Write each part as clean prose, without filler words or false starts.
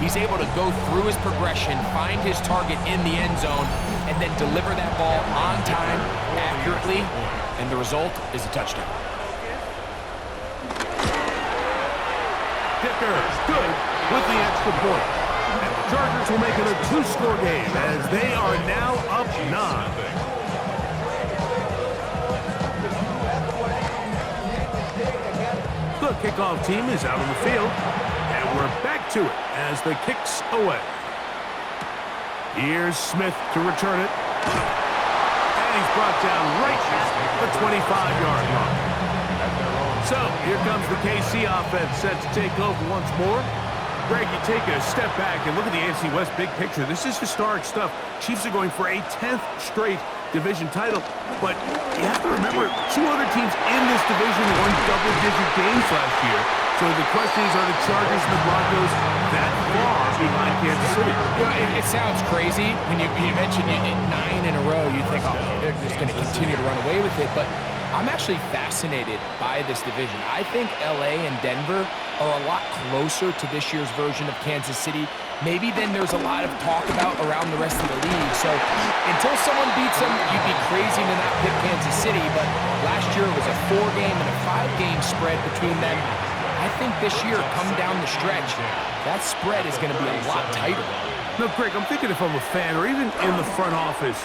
he's able to go through his progression, find his target in the end zone, and then deliver that ball on time, accurately, and the result is a touchdown. Kicker, good with the extra point. And the Chargers will make it a two-score game as they are now up 9. The kickoff team is out on the field, and we're back to it as the kick's away. Here's Smith to return it. And he's brought down right at the 25-yard line. So, here comes the KC offense set to take over once more. Greg, you take a step back and look at the AFC West big picture. This is historic stuff. Chiefs are going for a 10th straight division title. But you have to remember, two other teams in this division won double-digit games last year. So the question is, are the Chargers and the Broncos that far behind Kansas City? You know, it sounds crazy. When you mentioned it 9 in a row, you think, oh, they're just going to continue to run away with it. But I'm actually fascinated by this division. I think LA and Denver are a lot closer to this year's version of Kansas City, maybe than there's a lot of talk about around the rest of the league. So until someone beats them, you'd be crazy to not pick Kansas City. But last year it was a 4-game and a 5-game spread between them. I think this year, come down the stretch, that spread is going to be a lot tighter. No, Greg, I'm thinking if I'm a fan or even in the front office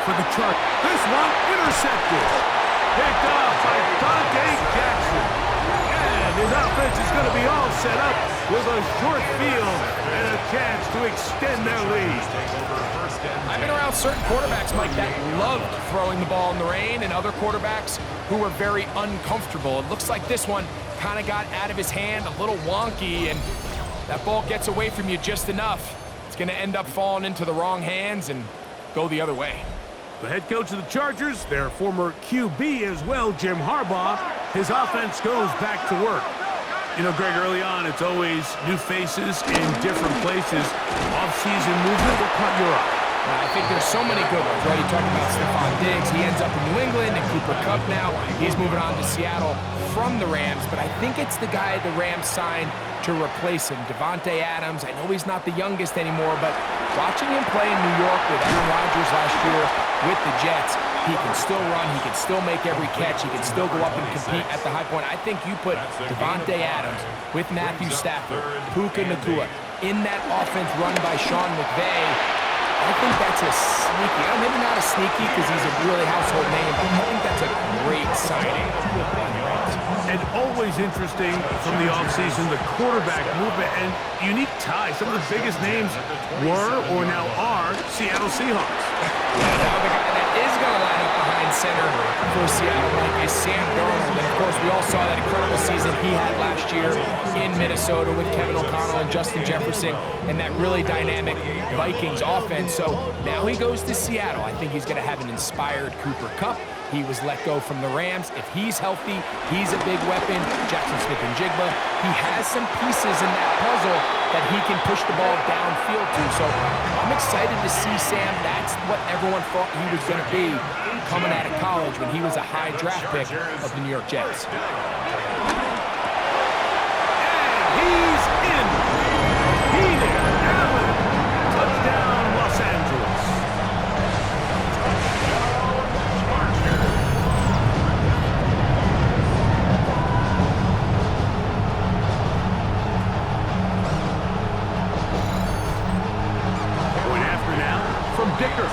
for the Chargers. This one intercepted. Picked off by Dante Jackson. And his offense is going to be all set up with a short field and a chance to extend their lead. I've been around certain quarterbacks, Mike, that loved throwing the ball in the rain, and other quarterbacks who were very uncomfortable. It looks like this one kind of got out of his hand, a little wonky, and that ball gets away from you just enough. It's going to end up falling into the wrong hands and go the other way. The head coach of the Chargers, their former QB as well, Jim Harbaugh, his offense goes back to work. You know, Greg, early on, it's always new faces in different places. Off-season movement, what caught your eye? I think there's so many good ones, right? You talk about Stephon Diggs. He ends up in New England, and Cooper Kupp now. He's moving on to Seattle from the Rams, but I think it's the guy the Rams signed to replace him, Davante Adams. I know he's not the youngest anymore, but watching him play in New York with Aaron Rodgers last year with the Jets, he can still run, he can still make every catch, he can still go up and compete at the high point. I think you put Davante Adams with Matthew Stafford, Puka Nacua, in that offense run by Sean McVay. I think that's a sneaky, maybe not a sneaky because he's a really household name, but I think that's a great signing. And always interesting from the offseason, the quarterback movement and unique ties. Some of the biggest names were or now are Seattle Seahawks. Yeah, now the guy that is going to line up behind center for Seattle, Mike, is Sam Darnold. And of course, we all saw that incredible season he had last year in Minnesota with Kevin O'Connell and Justin Jefferson and that really dynamic Vikings offense. So now he goes to Seattle. I think he's going to have an inspired Cooper Kupp. He was let go from the Rams. If he's healthy, he's a big weapon. Jackson Smith-Njigba, he has some pieces in that puzzle that he can push the ball downfield to. So I'm excited to see Sam. That's what everyone thought he was going to be coming out of college when he was a high draft pick of the New York Jets. And he's in. Keenan Allen. Touchdown, Los Angeles. Going after now from Dicker.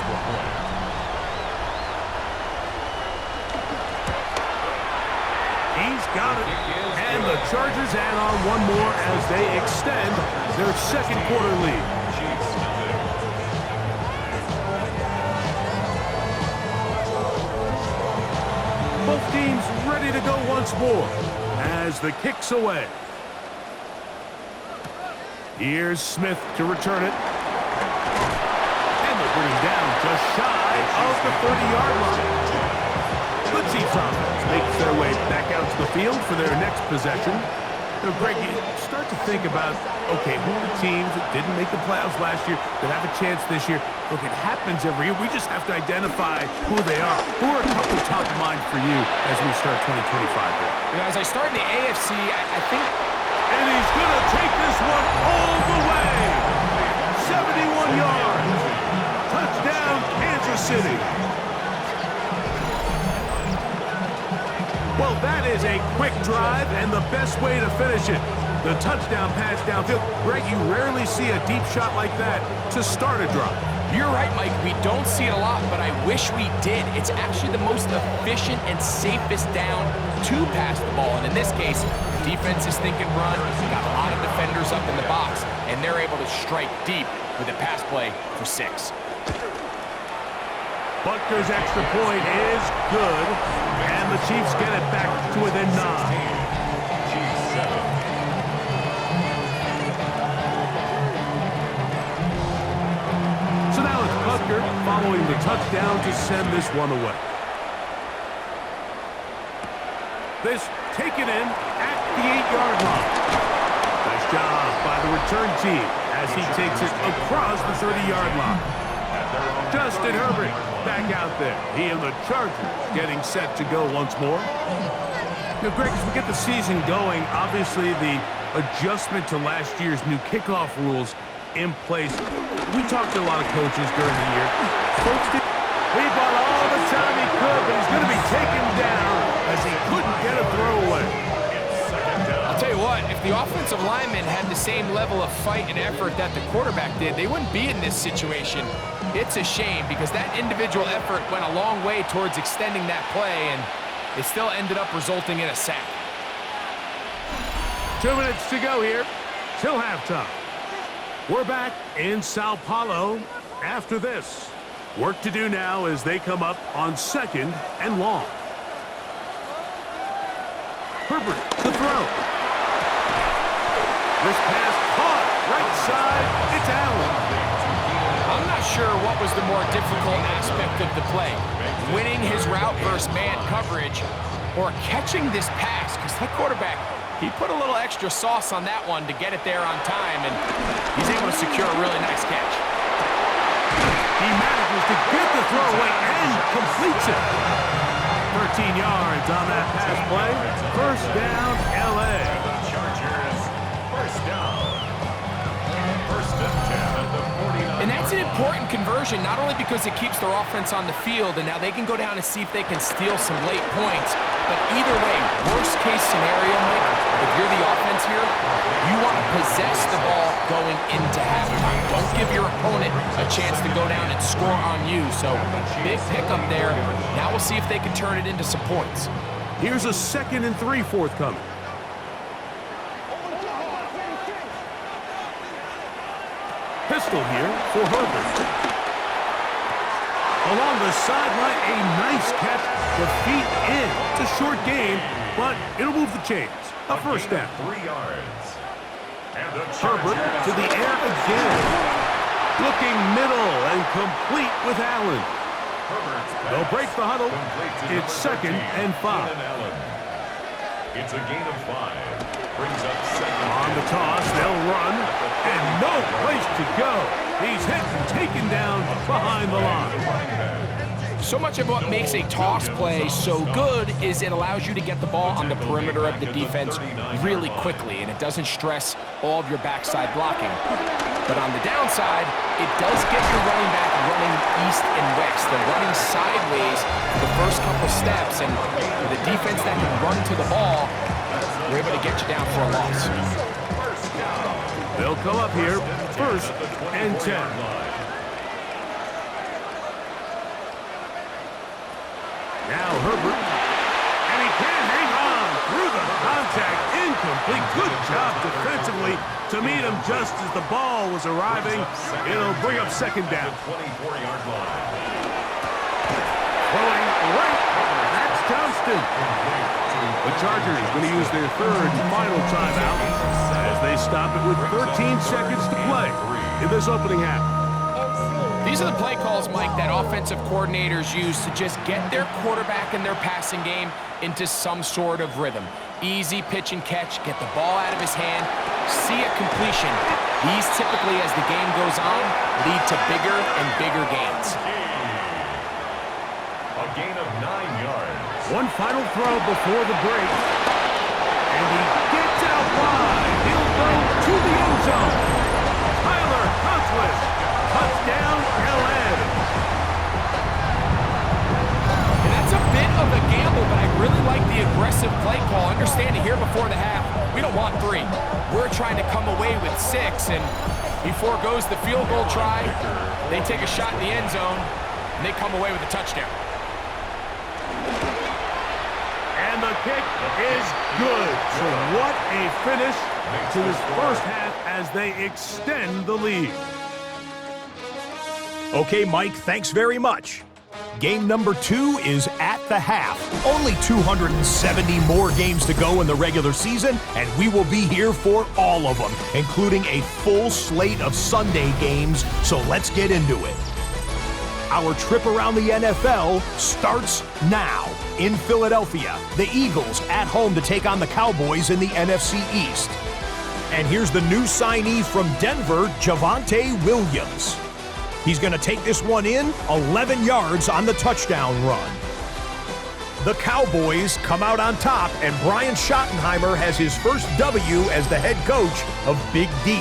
He's got it. And the Chargers add on one more as they extend their second quarter lead. Both teams ready to go once more as the kick's away. Here's Smith to return it. And they're bringing down just shy of the 30-yard line. The Chiefs offense makes their way back out to the field for their next possession. You know, Greg, you start to think about, okay, who are the teams that didn't make the playoffs last year that have a chance this year? Look, it happens every year. We just have to identify who they are. Who are a couple top of mind for you as we start 2025 here? You know, as I start in the AFC, I think... And he's going to take this one all the way. quick drive, and the best way to finish it. The touchdown pass downfield. Greg, you rarely see a deep shot like that to start a drive. You're right, Mike. We don't see it a lot, but I wish we did. It's actually the most efficient and safest down to pass the ball. And in this case, the defense is thinking run. Got a lot of defenders up in the box, and they're able to strike deep with a pass play for 6. Butker's extra point is good, and the Chiefs get it back to within 9. So now it's Butker following the touchdown to send this one away. This taken in at the 8-yard line. Nice job by the return team as he takes it across the 30-yard line. Justin Herbert back out there. He and the Chargers getting set to go once more. Now, Greg, as we get the season going, obviously the adjustment to last year's new kickoff rules in place. We talked to a lot of coaches during the year. Folks did. He bought all the time he could, but he's going to be taken down as he couldn't get a throwaway. I'll tell you what, if the offensive lineman had the same level of fight and effort that the quarterback did, they wouldn't be in this situation. It's a shame because that individual effort went a long way towards extending that play, and it still ended up resulting in a sack. 2 minutes to go here till halftime. We're back in Sao Paulo after this. Work to do now as they come up on 2nd and long. Herbert to throw. This pass caught right side. It's Allen. I'm not sure what was the more difficult aspect of the play. Winning his route versus man coverage or catching this pass, because that quarterback, he put a little extra sauce on that one to get it there on time, and he's able to secure a really nice catch. He manages to get the throw away and completes it. 13 yards on that pass play. First down, L.A. Chargers, first down. First and 10 at the 49. And that's an important conversion, not only because it keeps their offense on the field, and now they can go down and see if they can steal some late points, but either way, worst case scenario, Mike, if you're the offense here, you want to possess the ball going into halftime. Don't give your opponent a chance to go down and score on you. So big pickup there. Now we'll see if they can turn it into some points. Here's a 2nd and 3 forthcoming. Pistol here for Herbert. Along the sideline, a nice catch. The feet in. It's a short game, but it'll move the chains. A first down. 3 yards. And the Herbert to the air again. Looking middle and complete with Allen. They'll break the huddle. It's 2nd and 5. It's a gain of 5. Brings up 2nd. On the toss, they'll run. And no place to go. He's hit and taken down behind the line. So much of what makes a toss play so good is it allows you to get the ball on the perimeter of the defense really quickly, and it doesn't stress all of your backside blocking. But on the downside, it does get your running back running east and west. They're running sideways for the first couple steps, and with a defense that can run to the ball, they're able to get you down for a loss. They'll come up here, 1st and 10. Now Herbert, and he can't hang on through the contact. Incomplete. Good job defensively to meet him just as the ball was arriving. It'll bring up 2nd down. 24-yard line. Throwing right. That's Johnston. The Chargers going to use their 3rd and final timeout as they stop it with 13 seconds to play in this opening half. These are the play calls, Mike, that offensive coordinators use to just get their quarterback and their passing game into some sort of rhythm. Easy pitch and catch, get the ball out of his hand, see a completion. These typically, as the game goes on, lead to bigger and bigger gains. A gain of 9 yards. One final throw before the break. And he gets out wide. He'll go to the end zone. Tyler Conklin. Touchdown, L.A. And that's a bit of a gamble, but I really like the aggressive play call. Understand He foregoes the field goal try. They take a shot in the end zone, and they come away with a touchdown. And the kick is good. So what a finish to this first half as they extend the lead. Okay, Mike, thanks very much. Game number 2 is at the half. Only 270 more games to go in the regular season, and we will be here for all of them, including a full slate of Sunday games, so let's get into it. Our trip around the NFL starts now. In Philadelphia, the Eagles at home to take on the Cowboys in the NFC East. And here's the new signee from Denver, Javonte Williams. He's going to take this one in, 11 yards on the touchdown run. The Cowboys come out on top, and Brian Schottenheimer has his first W as the head coach of Big D.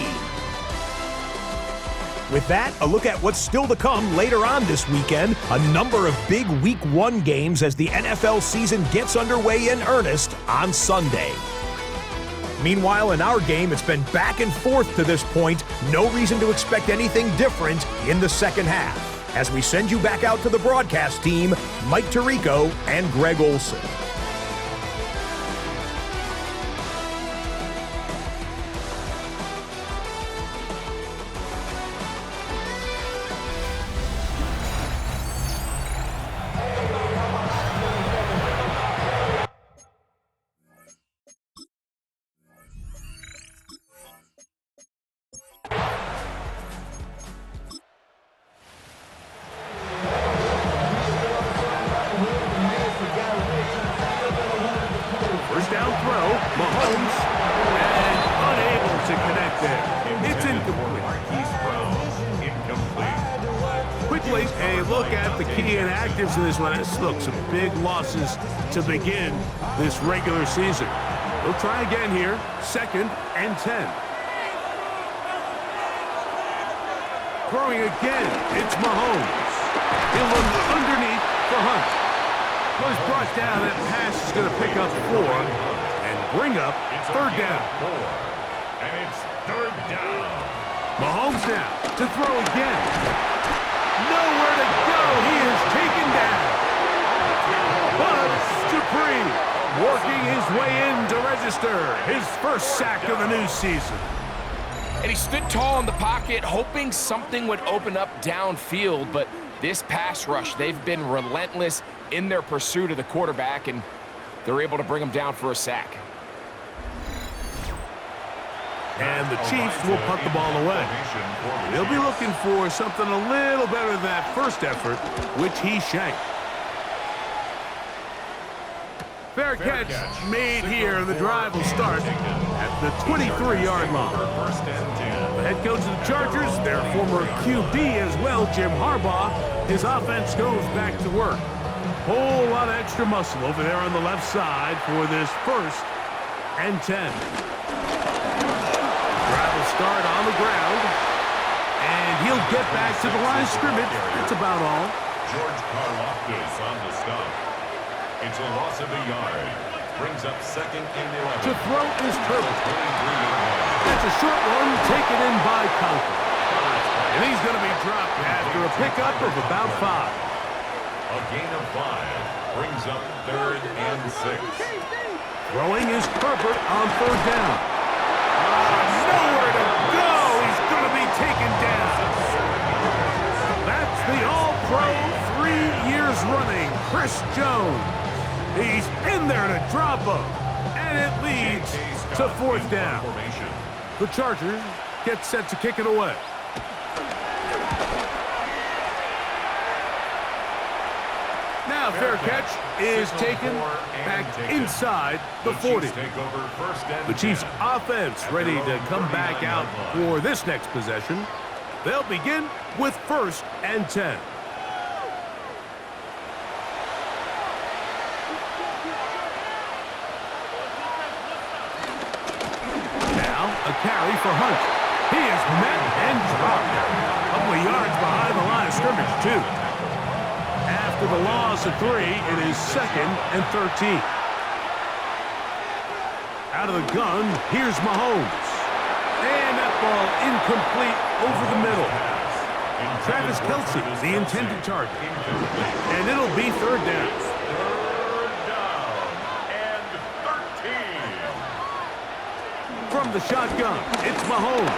With that, a look at what's still to come later on this weekend. A number of big Week 1 games as the NFL season gets underway in earnest on Sunday. Meanwhile, in our game, it's been back and forth to this point. No reason to expect anything different in the second half. As we send you back out to the broadcast team, Mike Tirico and Greg Olson. First down throw, Mahomes, and unable to connect there. It's incomplete. Marquise Brown, incomplete. Quickly, a look at the key inactives in this one. Look, some big losses to begin this regular season. They'll try again here, 2nd and 10. Throwing again, it's Mahomes. He'll look underneath for Hunt. Was brought down. That pass is going to pick up 4 and bring up It's 3rd down. 4, and it's 3rd down. Mahomes now to throw again. Nowhere to go. He is taken down. But Dupree working his way in to register his first sack of the new season. And he stood tall in the pocket, hoping something would open up downfield, but this pass rush, they've been relentless in their pursuit of the quarterback, and they're able to bring him down for a sack. And the Chiefs will punt the ball away. They'll be looking for something a little better than that first effort, which he shanked. Fair catch made here. The drive will start at the 23-yard line. First and 10. The head coach of the Chargers, their former QB as well, Jim Harbaugh, his offense goes back to work. Whole lot of extra muscle over there on the left side for this 1st and 10. Drive will start on the ground, and he'll get back to the line of scrimmage. That's about all. George Karlaftis on the stop. It's a loss of a yard. Brings up 2nd and 11. To throw is Herbert. 23-yard. That's a short one taken in by Conklin. And he's going to be dropped after a pickup of about 5. A gain of 5 brings up 3rd and 6. Throwing is Herbert on 3rd down. Nowhere to go. He's going to be taken down. That's the All-Pro 3 years running, Chris Jones. He's in there to drop him, and it leads to 4th down. The Chargers get set to kick it away. Now, fair catch is taken back inside the 40. The Chiefs offense ready to come back out for this next possession. They'll begin with 1st and 10. Now, a carry for Hunt. He is met and dropped. A couple of yards behind the line of scrimmage, too. After the loss of 3, it is 2nd and 13. Out of the gun, here's Mahomes. And that ball incomplete over the middle. Travis Kelce, the intended target. And it'll be third down. Third down and 13. From the shotgun, it's Mahomes.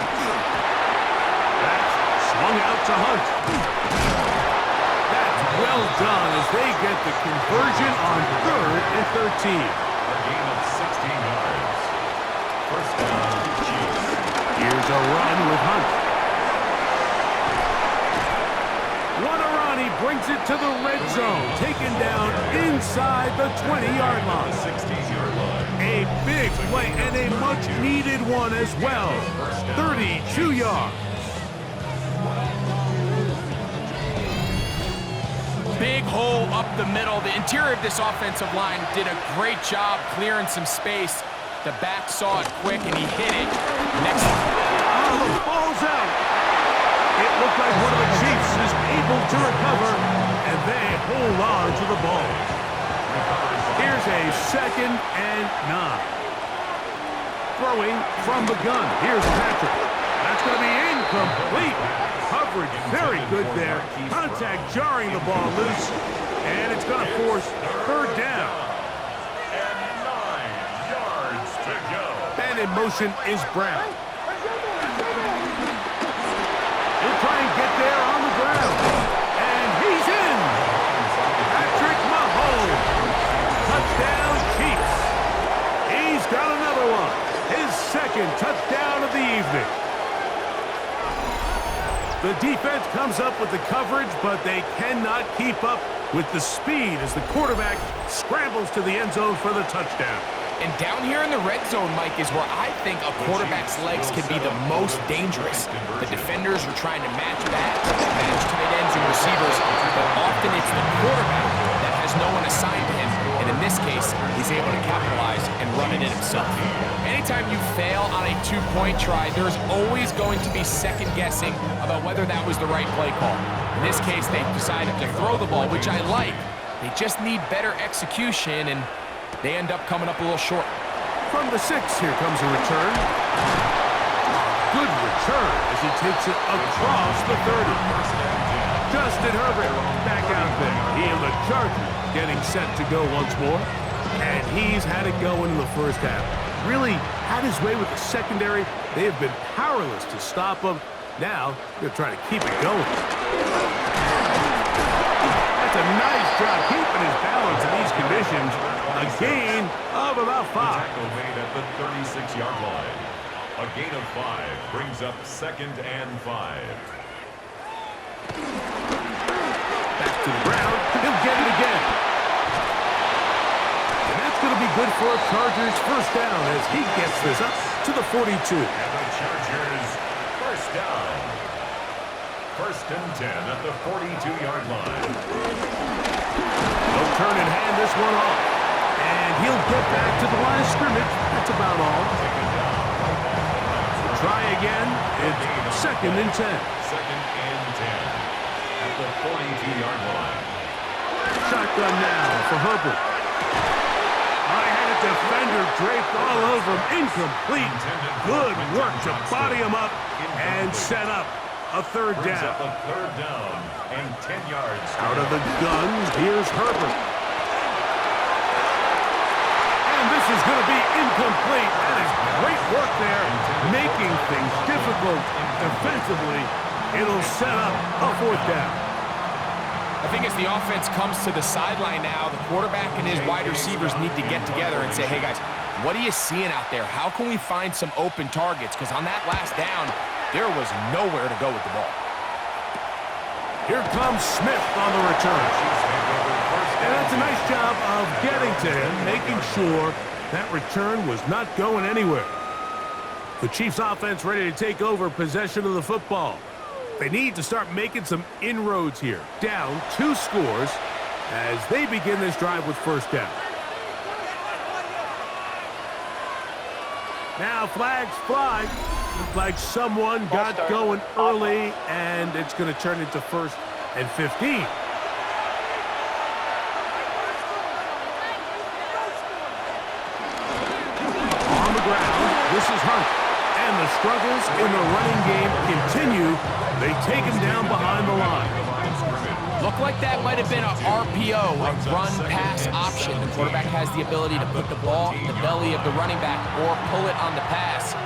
That's swung out to Hunt. That's well done as they get the conversion on 3rd and 13. A gain of 16 yards. First down, Chiefs. Here's a run with Hunt. He brings it to the red zone, taken down inside the 20-yard line. 16-yard line. A big play and a much-needed one as well. 32 yards. Big hole up the middle. The interior of this offensive line did a great job clearing some space. The back saw it quick, and he hit it. Next. Oh, the ball's out. It looked like one of the Chiefs is able to recover, and they hold on to the ball. Here's a 2nd and 9. Throwing from the gun. Here's Patrick. That's going to be incomplete. Coverage very good there. Contact jarring the ball loose, and it's going to force third down. And 9 yards to go. And in motion is Brown. He'll try and get there on the ground. And he's in. Patrick Mahomes. Touchdown, Chiefs. He's got another one. His 2nd touchdown of the evening. The defense comes up with the coverage, but they cannot keep up with the speed as the quarterback scrambles to the end zone for the touchdown. And down here in the red zone, Mike, is where I think a quarterback's legs can be the most dangerous. The defenders are trying to match backs, match tight ends and receivers, but often it's the quarterback that has no one assigned to him. And in this case, he's able to capitalize and run it in himself. Anytime you fail on a 2-point try, there's always going to be second guessing about whether that was the right play call. In this case, they decided to throw the ball, which I like. They just need better execution, and they end up coming up a little short. From the 6, here comes a return. Good return as he takes it across the 30. Justin Herbert back out there. He and the Chargers getting set to go once more. And he's had it going in the first half. Really had his way with the secondary. They have been powerless to stop him. Now, they're trying to keep it going. That's a nice job keeping his balance in these conditions. A gain of about 5. Tackle made at the 36-yard line. A gain of 5 brings up 2nd and 5. Back to the ground. He'll get it again. And that's going to be good for a Chargers first down as he gets this up to the 42. And the Chargers first down. 1st and 10 at the 42-yard line. They'll turn and hand this one off. And he'll get back to the line of scrimmage. That's about all. Try again. It's 2nd and 10. 2nd and 10 at the 42-yard line. Shotgun now for Herbert. I had a defender draped all over him. Incomplete. Good work to body him up and set up a third Brings down. up a third down and 10 yards. Out of the gun, here's Herbert. And this is going to be incomplete. That is great work there, making things difficult defensively. It'll set up a fourth down. I think as the offense comes to the sideline now, the quarterback and his wide receivers need to get together and say, hey, guys, what are you seeing out there? How can we find some open targets? Because on that last down, there was nowhere to go with the ball. Here comes Smith on the return. And that's a nice job of getting to him, making sure that return was not going anywhere. The Chiefs offense ready to take over possession of the football. They need to start making some inroads here. Down 2 scores as they begin this drive with first down. Now flags fly. Looks like someone got going early, and it's going to turn into 1st and 15. On the ground, this is Hunt. And the struggles in the running game continue, they take him down behind the line. Looked like that might have been a RPO, a run-pass option. The quarterback has the ability to put the ball in the belly of the running back or pull it on the pass.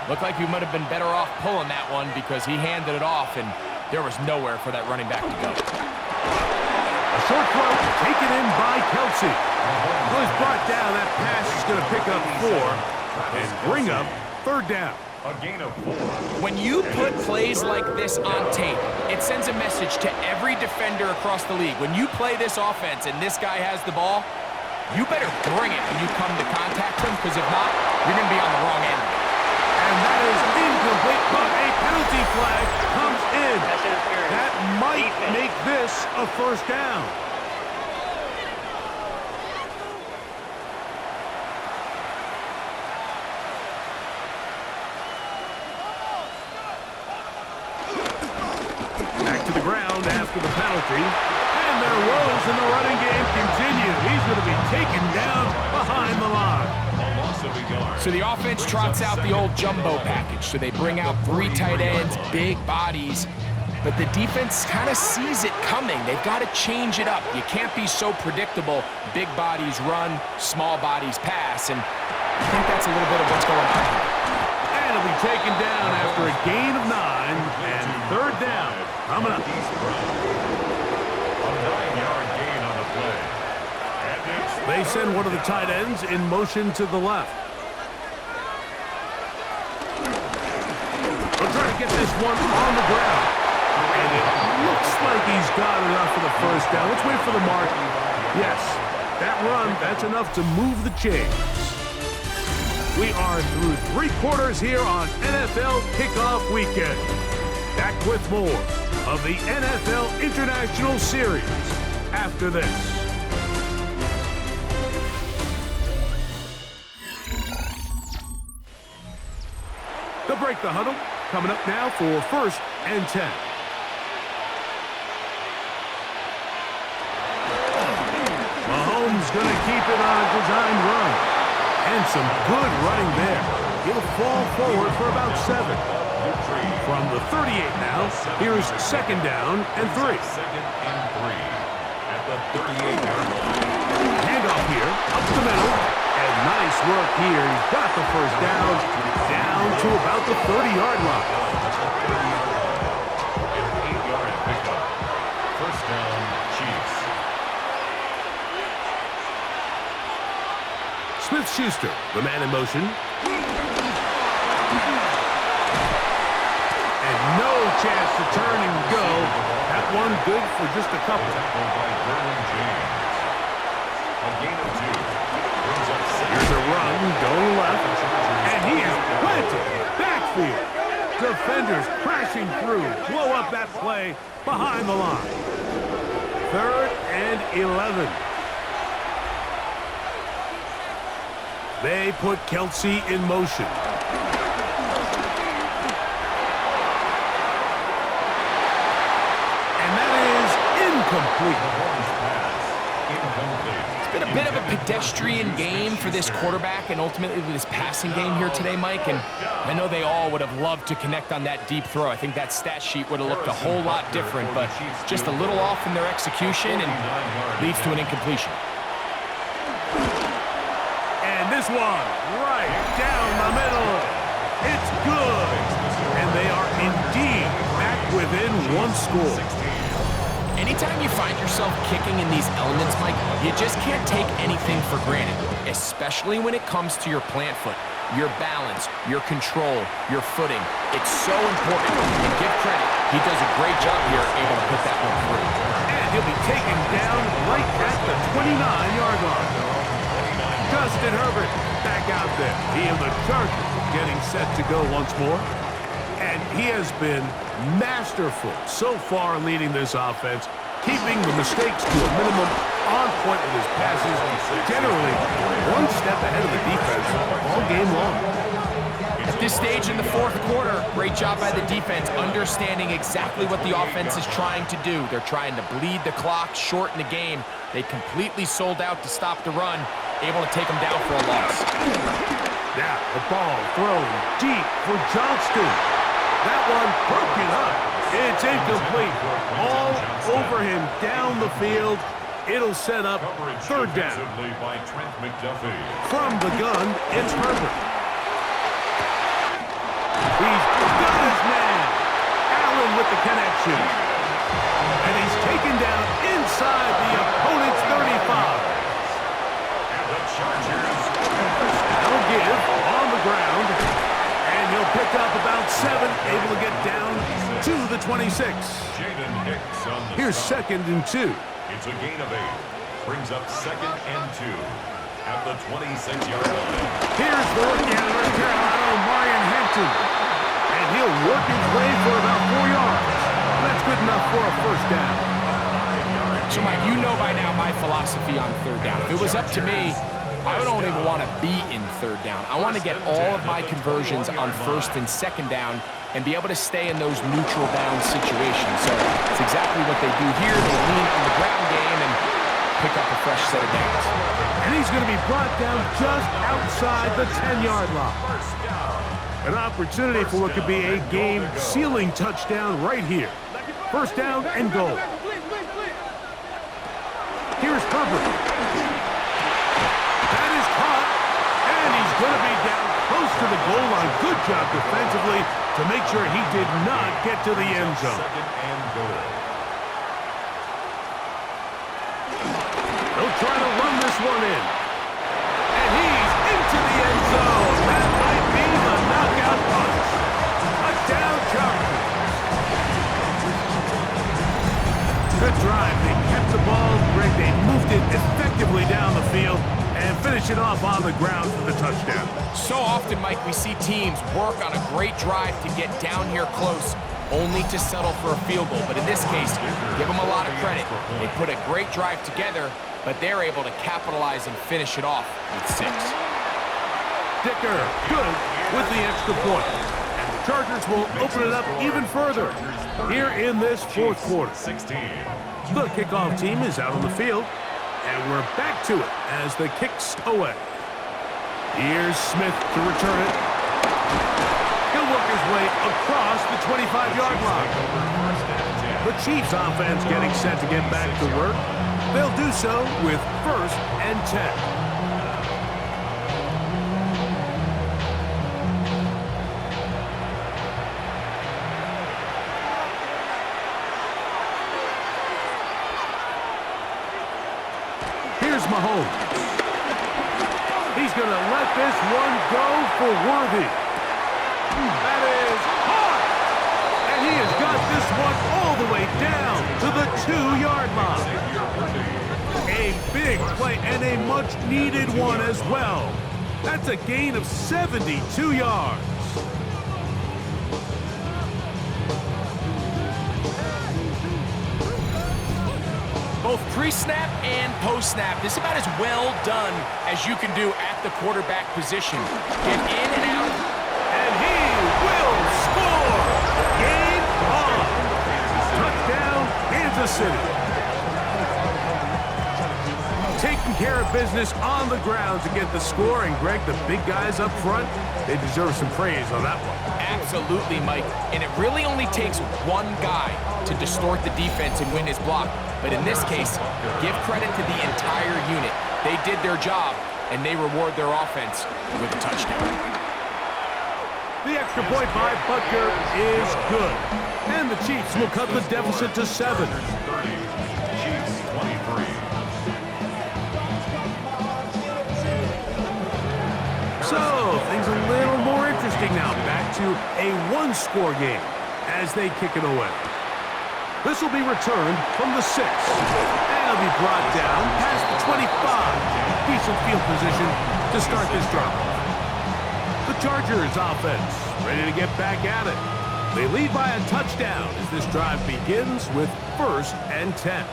Looked like he might have been better off pulling that one because he handed it off, and there was nowhere for that running back to go. A short throw taken in by Kelce. Well, he's brought down. That pass is going to pick up 4 and bring up 3rd down. A gain of 4. When you put plays like this on tape, it sends a message to every defender across the league. When you play this offense and this guy has the ball, you better bring it when you come to contact him, because if not, you're going to be on the wrong end. And that is incomplete, but a penalty flag comes in. That might make this a 1st down. Back to the ground after the penalty. And their woes in the running game continue. He's going to be taken down behind the line. A loss of a yard. So the offense trots out the old jumbo package. So they bring out 3 tight ends, big bodies, but the defense kind of sees it coming. They've got to change it up. You can't be so predictable. Big bodies run, small bodies pass, and I think that's a little bit of what's going on here. And it'll be taken down after a gain of 9 and 3rd down coming up. A 9-yard gain on the play. And it's They send one of the tight ends in motion to the left. They'll try to get this one on the ground. And it looks like he's got enough for the 1st down. Let's wait for the mark. Yes, that run, that's enough to move the chains. We are through 3 quarters here on NFL Kickoff Weekend. Back with more of the NFL International Series after this. They'll break the huddle. Coming up now for 1st and 10. Mahomes going to keep it on a designed run. And some good running there. He'll fall forward for about 7. From the 38 now, here's 2nd down and 3. 2nd and 3 at the 38-yard line. Handoff here, up the middle. And nice work here. He's got the 1st down, down to about the 30-yard line. An 8-yard pickup. 1st down, Chiefs. Smith-Schuster, the man in motion. And no chance to turn and go. That one good for just a couple. Tackled by Derwin James. A gain of 2. Brings up 6. Here's a run, going left. And he is planted. Backfield. Defenders crashing through. Blow up that play behind the line. 3rd and 11. They put Kelce in motion. And that is incomplete. It's been a bit of a pedestrian game for this quarterback and ultimately this passing game here today, Mike. And I know they all would have loved to connect on that deep throw. I think that stat sheet would have looked a whole lot different, but just a little off in their execution and leads to an incompletion. And this one, right down the middle. It's good. And they are indeed back within 1 score. Anytime you find yourself kicking in these elements, Mike, you just can't take anything for granted, especially when it comes to your plant foot, your balance, your control, your footing. It's so important. And give credit, he does a great job here able to put that one through. And he'll be taken down right at the 29-yard line. Justin Herbert back out there. He and the Chargers getting set to go once more. And he has been masterful so far leading this offense, keeping the mistakes to a minimum, on point with his passes, generally 1 step ahead of the defense all game long. At this stage in the 4th quarter, great job by the defense, understanding exactly what the offense is trying to do. They're trying to bleed the clock, shorten the game. They completely sold out to stop the run, able to take them down for a loss. Now the ball thrown deep for Johnston. That one broken up. It's incomplete. All over him down the field. It'll set up third down. By Trent McDuffie. From the gun, it's Herbert. He's got his man. Allen with the connection. And he's taken down inside the opponent's 35. And the Chargers. That'll give on the ground. And he'll pick up about 7, able to get down to the 26. Jaden Hicks on the Here's stop. 2nd and 2. It's a gain of 8. Brings up 2nd and 2 at the 26-yard line. Here's the rookie out of North Carolina, Marion Hampton. And he'll work his way for about 4 yards. That's good enough for a first down. So, Mike, you know by now my philosophy on third down. If it was up to me, I don't even want to be in third down. I want to get all of my conversions on 1st and 2nd down and be able to stay in those neutral down situations. So it's exactly what they do here. They lean on the ground game and pick up a fresh set of downs. And he's going to be brought down just outside the 10-yard line. An opportunity for what could be a game-sealing touchdown right here. First down and goal. Here's Herbert. That is caught, and he's going to be down close to the goal line. Good job defensively to make sure he did not get to the end zone. 2nd and goal. They'll try to run this one in. And he's into the end zone. That might be the knockout punch. Touchdown, Chargers. Good drive. They kept the ball. Greg, they moved it effectively down the field and finish it off on the ground for the touchdown. So often, Mike, we see teams work on a great drive to get down here close, only to settle for a field goal. But in this case, give them a lot of credit. They put a great drive together, but they're able to capitalize and finish it off with 6. Dicker, good with the extra point. And the Chargers will open it up even further here in this 4th quarter. 16. The kickoff team is out on the field, and we're back to it as the kick's away. Here's Smith to return it. He'll work his way across the 25-yard line. The Chiefs offense getting set to get back to work. They'll do so with 1st and 10. Here's Mahomes. He's going to let this one go for Worthy. That is hard. And he has got this one all the way down to the 2-yard line. A big play and a much-needed one as well. That's a gain of 72 yards. Both pre-snap and post-snap, this is about as well done as you can do at the quarterback position. Get in and out. And he will score! Game on! Touchdown, Kansas City. Taking care of business on the ground to get the score. And Greg, the big guys up front, they deserve some praise on that one. Absolutely, Mike. And it really only takes one guy to distort the defense and win his block. But in this case, give credit to the entire unit. They did their job, and they reward their offense with a touchdown. The extra point by Butker is good. And the Chiefs will cut the deficit to 7. 30. Chiefs 23. So, things a little more interesting now. Back to a one-score game as they kick it away. This will be returned from the 6. And it'll be brought down past the 25. Decent field position to start this drive. The Chargers offense ready to get back at it. They lead by a touchdown as this drive begins with 1st and 10.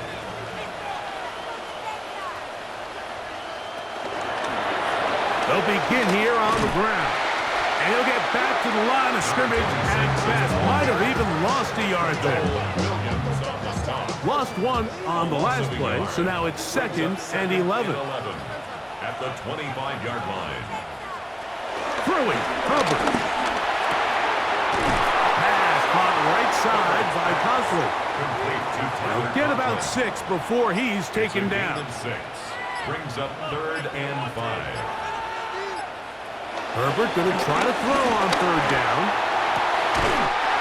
They'll begin here on the ground. And he'll get back to the line of scrimmage and best. Might have even lost a yard there. Lost one on the last play, so now it's 2nd and 11. At the 25-yard line. throwing, Herbert. Pass caught right side by Conklin. Complete to He'll Tyler get about Conklin. 6 before he's taken It's a gain down. of 6. Brings up 3rd and 5. Herbert going to try to throw on 3rd down.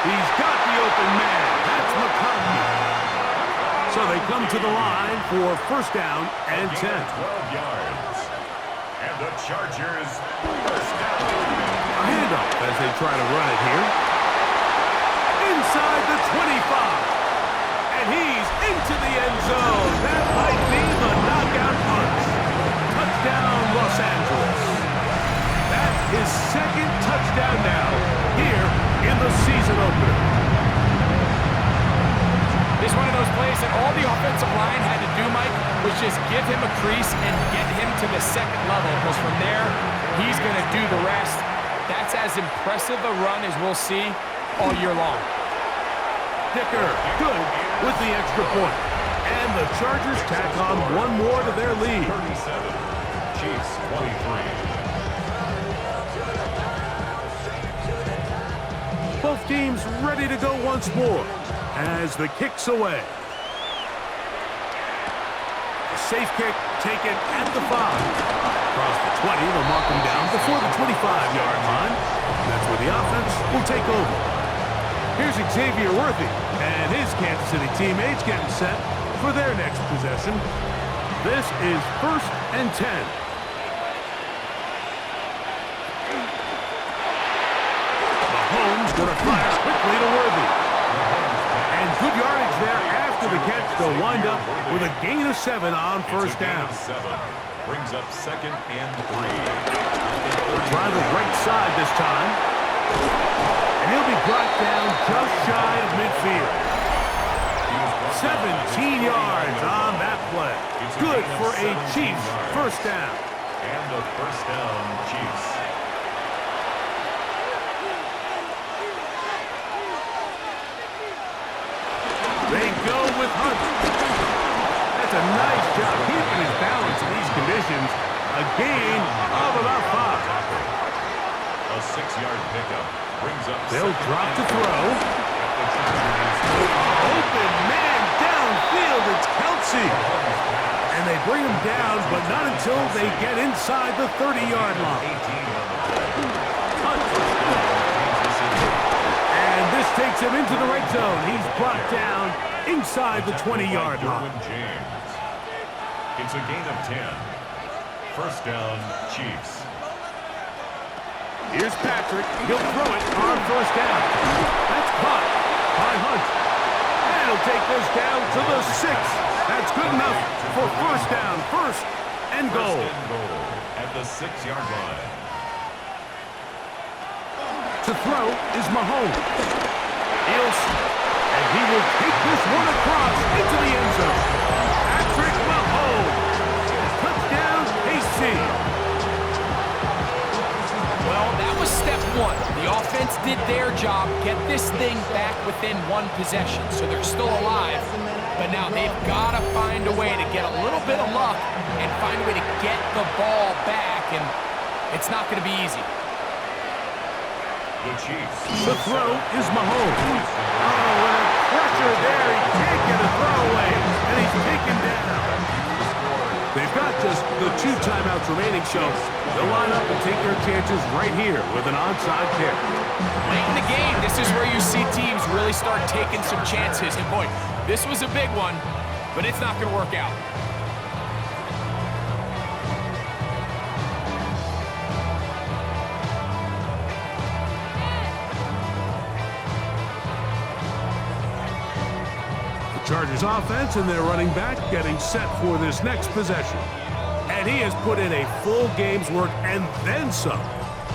He's got the open man. That's McConkey. So they come to the line for 1st down and 10. 12 yards. And the Chargers first down. A handoff as they try to run it here. Inside the 25. And he's into the end zone. That might be the knockout punch. Touchdown, Los Angeles. That's his 2nd touchdown now here in the season opener. This is one of those plays that all the offensive line had to do, Mike, was just give him a crease and get him to the 2nd level, because from there, he's going to do the rest. That's as impressive a run as we'll see all year long. Dicker, good with the extra point. And the Chargers tack on one more to their lead. 37. Chiefs 23. Both teams ready to go once more as the kick's away. A safe kick taken at the 5. Across the 20, they'll mark him down before the 25-yard line. And that's where the offense will take over. Here's Xavier Worthy and his Kansas City teammates getting set for their next possession. This is 1st and 10. Mahomes going to fire quickly to Worthy. And good yardage there after the catch. They'll wind up with a gain of 7 on 1st down. 7. Brings up 2nd and 3. Try the right side this time. And he'll be brought down just shy of midfield. 17 yards on that play. Good for a Chiefs 1st down. And the 1st down, Chiefs. They go with Hunt. That's a nice job keeping his balance in these conditions. A gain of about 5. A 6-yard pickup brings up. They'll drop to throw. Open man downfield. It's Kelsey. And they bring him down, but not until they get inside the 30-yard line. And this takes him into the red zone. He's brought down inside the 20-yard line. James. It's a gain of 10. 1st down, Chiefs. Here's Patrick. He'll throw it on 1st down. That's caught by Hunt. And he'll take this down to the 6. That's good enough for 1st down. 1st and goal. First and goal at the 6-yard line. To throw is Mahomes. And he will take this one across into the end zone. Patrick Mahomes. Touchdown, KC. Well, that was step 1. The offense did their job, get this thing back within 1 possession, so they're still alive. But now they've got to find a way to get a little bit of luck and find a way to get the ball back, and it's not going to be easy. The Chiefs. The throw is Mahomes. Oh, and a pressure there. He can't get a throw away, and he's taken down. They've got just the 2 timeouts remaining, so they'll line up and take their chances right here with an onside kick. Late in the game, this is where you see teams really start taking some chances. And boy, this was a big one, but it's not going to work out. Chargers offense and their running back getting set for this next possession. And he has put in a full game's work and then some.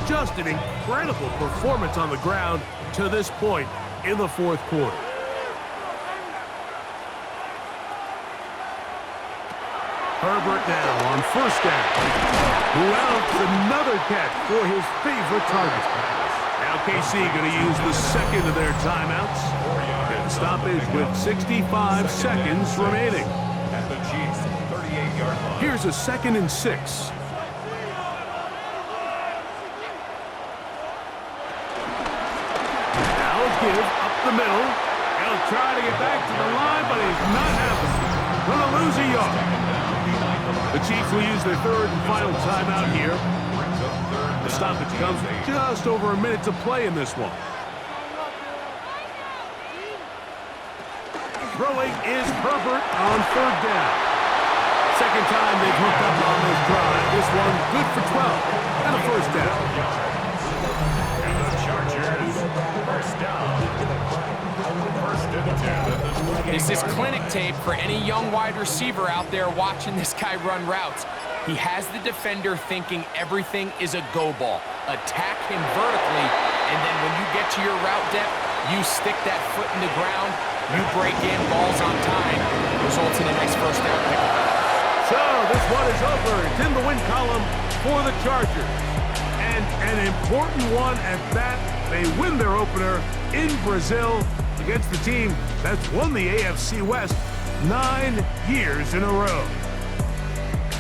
Just an incredible performance on the ground to this point in the 4th quarter. Herbert now on 1st down. Who else? Another catch for his favorite target. Now KC going to use the 2nd of their timeouts. Stoppage with 65 seconds remaining. At the Chiefs 38-yard line. Here's a 2nd and 6. give up the middle. He'll try to get back to the line, but he's not happening. Gonna lose a yard. The Chiefs will use their third and final timeout here. The stoppage comes with just over a minute to play in this one. Throwing is Herbert on third down. Second time they've hooked up on this drive. This one good for 12 and a first down. And the Chargers, first down. First and 10. This is clinic tape for any young wide receiver out there watching this guy run routes. He has the defender thinking everything is a go ball. Attack him vertically, and then when you get to your route depth, you stick that foot in the ground, you break in, balls on time, results in a nice first down pickup. So this one is over. It's in the win column for the Chargers. And an important one at that. They win their opener in Brazil against the team that's won the AFC West 9 years in a row.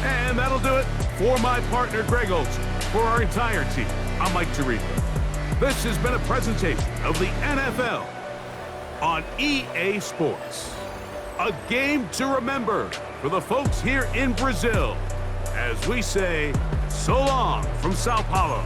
And that'll do it for my partner, Greg Olson. For our entire team, I'm Mike Tirico. This has been a presentation of the NFL on EA Sports. A game to remember for the folks here in Brazil as we say so long from Sao Paulo.